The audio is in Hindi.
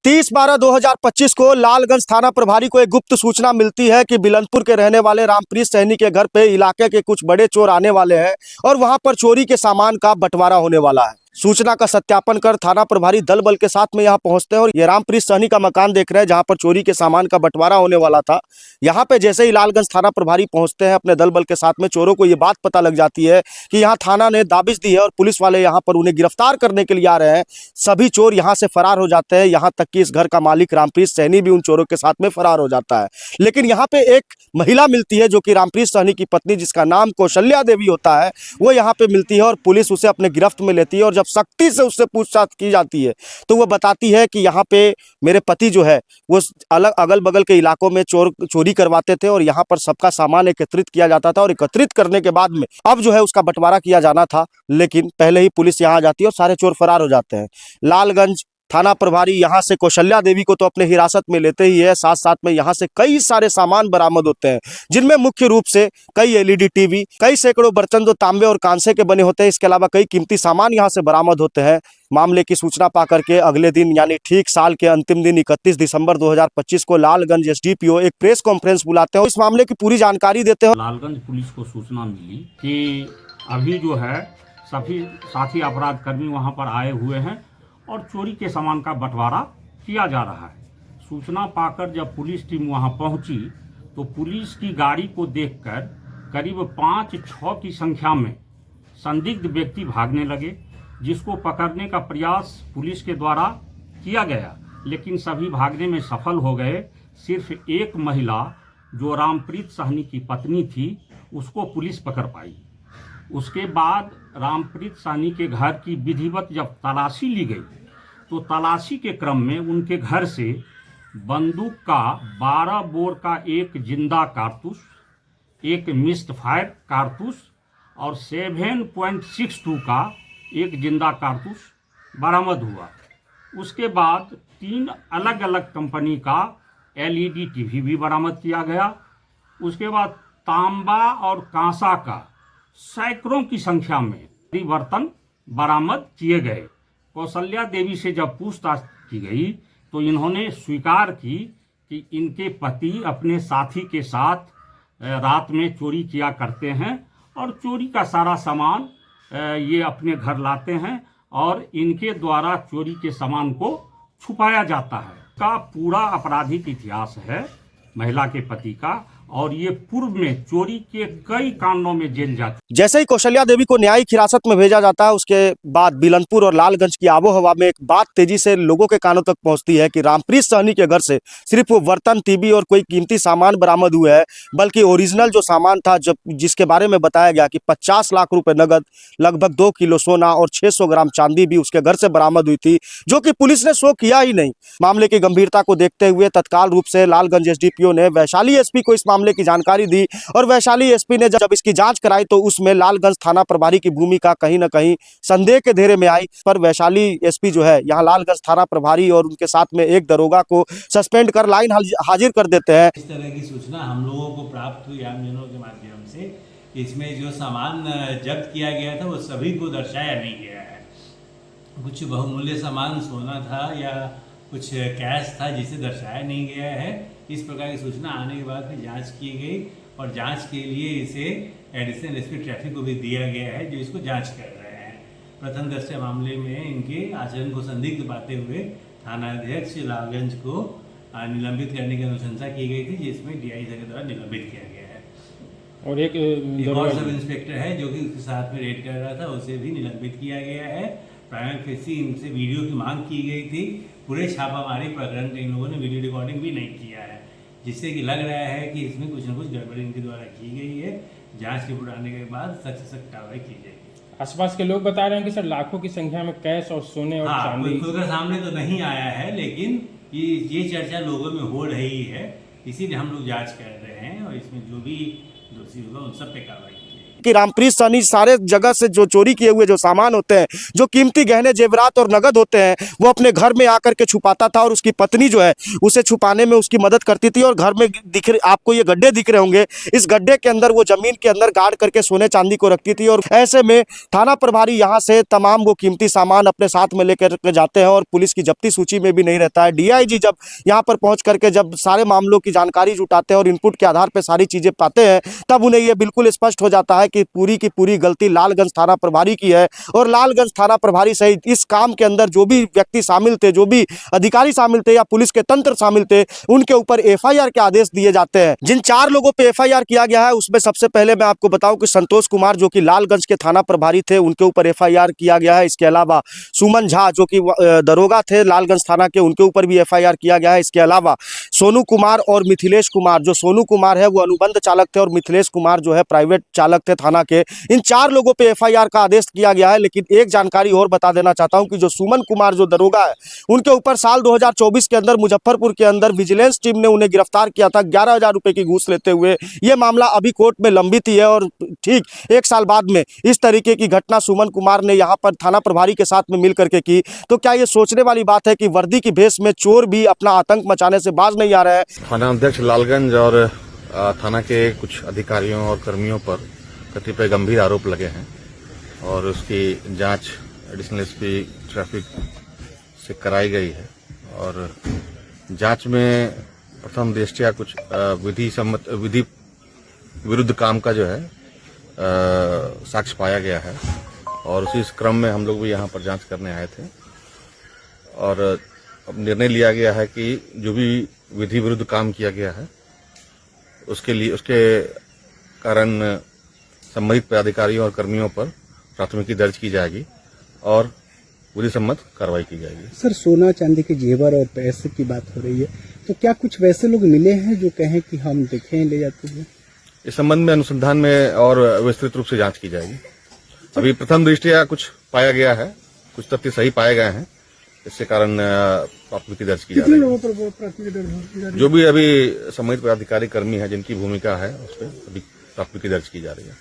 30/12/2025 को लालगंज थाना प्रभारी को एक गुप्त सूचना मिलती है कि बिलनपुर के रहने वाले रामप्रीत सैनी के घर पे इलाके के कुछ बड़े चोर आने वाले हैं और वहां पर चोरी के सामान का बंटवारा होने वाला है। सूचना का सत्यापन कर थाना प्रभारी दल बल के साथ में यहां पहुंचते हैं और ये रामप्रीत सैनी का मकान देख रहे हैं जहां पर चोरी के सामान का बंटवारा होने वाला था। यहां पे जैसे ही लालगंज थाना प्रभारी पहुंचते हैं अपने दल बल के साथ में, चोरों को ये बात पता लग जाती है कि यहाँ थाना ने दाबिश दी है और पुलिस वाले यहाँ पर उन्हें गिरफ्तार करने के लिए आ रहे हैं। सभी चोर यहाँ से फरार हो जाते हैं, यहाँ तक कि इस घर का मालिक रामप्रीत सैनी भी उन चोरों के साथ में फरार हो जाता है। लेकिन यहाँ पे एक महिला मिलती है जो कि रामप्रीत सैनी की पत्नी, जिसका नाम कौशल्या देवी होता है, वो यहाँ पे मिलती है और पुलिस उसे अपने गिरफ्त में लेती है। और जब सख्ती से उससे पूछताछ की जाती है तो वो बताती है कि यहाँ पे मेरे पति जो है वो अलग अगल बगल के इलाकों में चोरी करवाते थे और यहाँ पर सबका सामान एकत्रित किया जाता था और एकत्रित करने के बाद में अब जो है उसका बंटवारा किया जाना था, लेकिन पहले ही पुलिस यहाँ आ जाती है और सारे चोर फरार हो जाते हैं। लालगंज थाना प्रभारी यहाँ से कौशल्या देवी को तो अपने हिरासत में लेते ही है, साथ साथ में यहाँ से कई सारे सामान बरामद होते हैं, जिनमें मुख्य रूप से कई एलईडी टीवी, कई सैकड़ों बर्तन जो तांबे और कांसे के बने होते हैं। इसके अलावा कई कीमती सामान यहाँ से बरामद होते हैं। मामले की सूचना पाकर के अगले दिन यानी ठीक साल के अंतिम दिन 31 दिसंबर 2025 को लालगंज एसडीपीओ एक प्रेस कॉन्फ्रेंस बुलाते हैं। इस मामले की पूरी जानकारी देते हैं। लालगंज पुलिस को सूचना मिली कि अभी जो है सभी साथी अपराध कर्मी वहां पर आए हुए हैं और चोरी के सामान का बंटवारा किया जा रहा है। सूचना पाकर जब पुलिस टीम वहां पहुंची तो पुलिस की गाड़ी को देखकर करीब 5-6 की संख्या में संदिग्ध व्यक्ति भागने लगे, जिसको पकड़ने का प्रयास पुलिस के द्वारा किया गया, लेकिन सभी भागने में सफल हो गए। सिर्फ एक महिला जो रामप्रीत सैनी की पत्नी थी उसको पुलिस पकड़ पाई। उसके बाद रामप्रीत सैनी के घर की विधिवत जब तलाशी ली गई तो तलाशी के क्रम में उनके घर से बंदूक का 12 बोर का एक जिंदा कारतूस, एक मिस्ड फायर कारतूस और 7.62 का एक जिंदा कारतूस बरामद हुआ। उसके बाद 3 अलग अलग कंपनी का एलईडी टीवी भी बरामद किया गया। उसके बाद तांबा और कांसा का सैकड़ों की संख्या में बर्तन बरामद किए गए। कौशल्या देवी से जब पूछताछ की गई तो इन्होंने स्वीकार की कि इनके पति अपने साथी के साथ रात में चोरी किया करते हैं और चोरी का सारा सामान ये अपने घर लाते हैं और इनके द्वारा चोरी के सामान को छुपाया जाता है। का पूरा आपराधिक इतिहास है महिला के पति का और ये पूर्व में चोरी के कई कांडों में जेल जाती। जैसे ही कौशल्या देवी को न्यायिक हिरासत में भेजा जाता है उसके बाद बिलनपुर और लालगंज की आबोहवा में एक बात तेजी से लोगों के कानों तक पहुंचती है कि रामप्रीत सैनी के घर से सिर्फ वो बर्तन, टीवी और कोई कीमती सामान बरामद हुए हैं, बल्कि ओरिजिनल जो सामान था जिसके बारे में बताया गया कि 50 लाख रुपए नगद, लगभग 2 किलो सोना और 600 ग्राम चांदी भी उसके घर से बरामद हुई थी, जो कि पुलिस ने शो किया ही नहीं। मामले की गंभीरता को देखते हुए तत्काल रूप से लालगंज एसडीपीओ ने वैशाली एसपी को इस मामले की जानकारी दी और वैशाली एसपी ने जब इसकी जांच कराई तो उसमें लालगंज थाना प्रभारी की भूमिका कहीं न कहीं संदेह के घेरे में आई। पर वैशाली एसपी जो है यहाँ लालगंज थाना प्रभारी और उनके साथ में एक दरोगा को सस्पेंड कर लाइन हाजिर कर देते हैं। इस तरह की सूचना हम लोगों को प्राप्त हुई आमजनों के माध्यम से। इसमें जो सामान जब्त किया गया था वो सभी को दर्शाया नहीं गया है। कुछ बहुमूल्य सामान सोना था या कुछ कैश था जिसे दर्शाया नहीं गया है। इस प्रकार की सूचना आने के बाद में जांच की गई और जांच के लिए इसे एडिशनल एसपी ट्रैफिक को भी दिया गया है, जो इसको जांच कर रहे हैं। प्रथम दृष्टया मामले में इनके आचरण को संदिग्ध पाते हुए थानाध्यक्ष लालगंज को निलंबित करने की अनुशंसा की गई थी, जिसमें डीआई के द्वारा निलंबित किया गया है। और एक और सब इंस्पेक्टर है जो कि उसके साथ में रेड कर रहा था, उसे भी निलंबित किया गया है। प्राइमरी फेसी इनसे वीडियो की मांग की गई थी। पूरे छापामारी प्रकरण में इन लोगों ने वीडियो रिकॉर्डिंग भी नहीं किया है, जिससे कि लग रहा है कि इसमें कुछ न कुछ गड़बड़ी इनके द्वारा की गई है। जांच रिपोर्ट आने के बाद सख्त से सख्त कार्रवाई की जाएगी। आसपास के लोग बता रहे हैं कि सर लाखों की संख्या में कैश और सोने और चांदी खुलकर सामने तो नहीं आया है, लेकिन ये चर्चा लोगों में हो रही है, इसीलिए हम लोग जांच कर रहे हैं और इसमें जो भी दोषी होगा उन सब पे कार्रवाई की जाएगी। कि रामप्रीत सहनी सारे जगह से जो चोरी किए हुए जो सामान होते हैं, जो कीमती गहने जेवरात और नगद होते हैं, वो अपने घर में आकर के छुपाता था और उसकी पत्नी जो है उसे छुपाने में उसकी मदद करती थी। और घर में आपको ये गड्ढे दिख रहे होंगे, इस गड्ढे के अंदर वो जमीन के अंदर गाड़ करके सोने चांदी को रखती थी। और ऐसे में थाना प्रभारी यहाँ से तमाम वो कीमती सामान अपने साथ में लेकर के जाते हैं और पुलिस की जब्ती सूची में भी नहीं रहता है। डीआईजी जब यहाँ पर पहुंच करके जब सारे मामलों की जानकारी जुटाते हैं और इनपुट के आधार पर सारी चीजें पाते हैं, तब उन्हें यह बिल्कुल स्पष्ट हो जाता है कि पूरी की पूरी गलती लालगंज थाना प्रभारी की है। और लालगंज थाना प्रभारी सहित इस काम के अंदर जो भी व्यक्ति शामिल थे, जो भी अधिकारी शामिल थे या पुलिस के तंत्र शामिल थे, उनके ऊपर एफआईआर के आदेश दिए जाते हैं। जिन 4 लोगों पे एफआईआर किया गया है उसमें सबसे पहले मैं आपको बताऊं कि संतोष कुमार जो कि लालगंज के थाना प्रभारी थे, उनके ऊपर एफआईआर किया गया है। इसके अलावा सुमन झा जो कि दरोगा थे लालगंज थाना के, उनके ऊपर भी एफआईआर किया गया है। इसके अलावा सोनू कुमार और मिथिलेश कुमार, जो सोनू कुमार है वो अनुबंध चालक थे और मिथिलेश कुमार जो है प्राइवेट चालक थे थाना के, इन 4 लोगों पे एफआईआर का आदेश किया गया है। लेकिन एक जानकारी और बता देना चाहता हूं कि जो सुमन कुमार जो दरोगा है, उनके ऊपर साल 2024 के अंदर मुजफ्फरपुर के अंदर विजिलेंस टीम ने उन्हें गिरफ्तार किया था 11,000 रुपए की घूस लेते हुए। यह मामला अभी कोर्ट में लंबित ही है और ठीक 1 साल बाद में इस तरीके की घटना सुमन कुमार ने यहाँ पर थाना प्रभारी के साथ में मिल करके की। तो क्या ये सोचने वाली बात है कि वर्दी की भेष में चोर भी अपना आतंक मचाने से बाज नहीं आ रहे हैं। थाना अध्यक्ष लालगंज और थाना के कुछ अधिकारियों और कर्मियों पर कतिपय गंभीर आरोप लगे हैं और उसकी जांच एडिशनल एसपी ट्रैफिक से कराई गई है। और जांच में प्रथम दृष्टया कुछ विधि विरुद्ध काम का जो है साक्ष्य पाया गया है और उसी क्रम में हम लोग भी यहाँ पर जांच करने आए थे। और अब निर्णय लिया गया है कि जो भी विधि विरुद्ध काम किया गया है उसके कारण संबंधित पदाधिकारियों और कर्मियों पर प्राथमिकी दर्ज की जाएगी और विधि सम्मत कार्रवाई की जाएगी। सर, सोना चांदी के जेवर और पैसे की बात हो रही है, तो क्या कुछ वैसे लोग मिले हैं जो कहें कि हम देखें ले जाते हैं? इस संबंध में अनुसंधान में और विस्तृत रूप से जांच की जाएगी। अभी प्रथम दृष्टया कुछ पाया गया है, कुछ तथ्य सही पाए गए हैं, इसके कारण प्राथमिकी दर्ज की जा रही है। जो भी अभी संबंधित पदाधिकारी कर्मी है जिनकी भूमिका है उस पर अभी प्राथमिकी दर्ज की जा रही है।